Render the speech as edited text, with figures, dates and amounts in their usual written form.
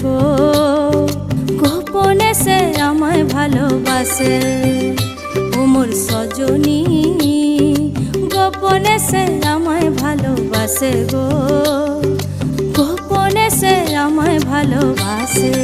গো, গোপনে সে আমায় ভালোবাসে। ও মোর সজনী গোপনে সে আমায় ভালোবাসে গো, গোপনে সে আমায় ভালোবাসে।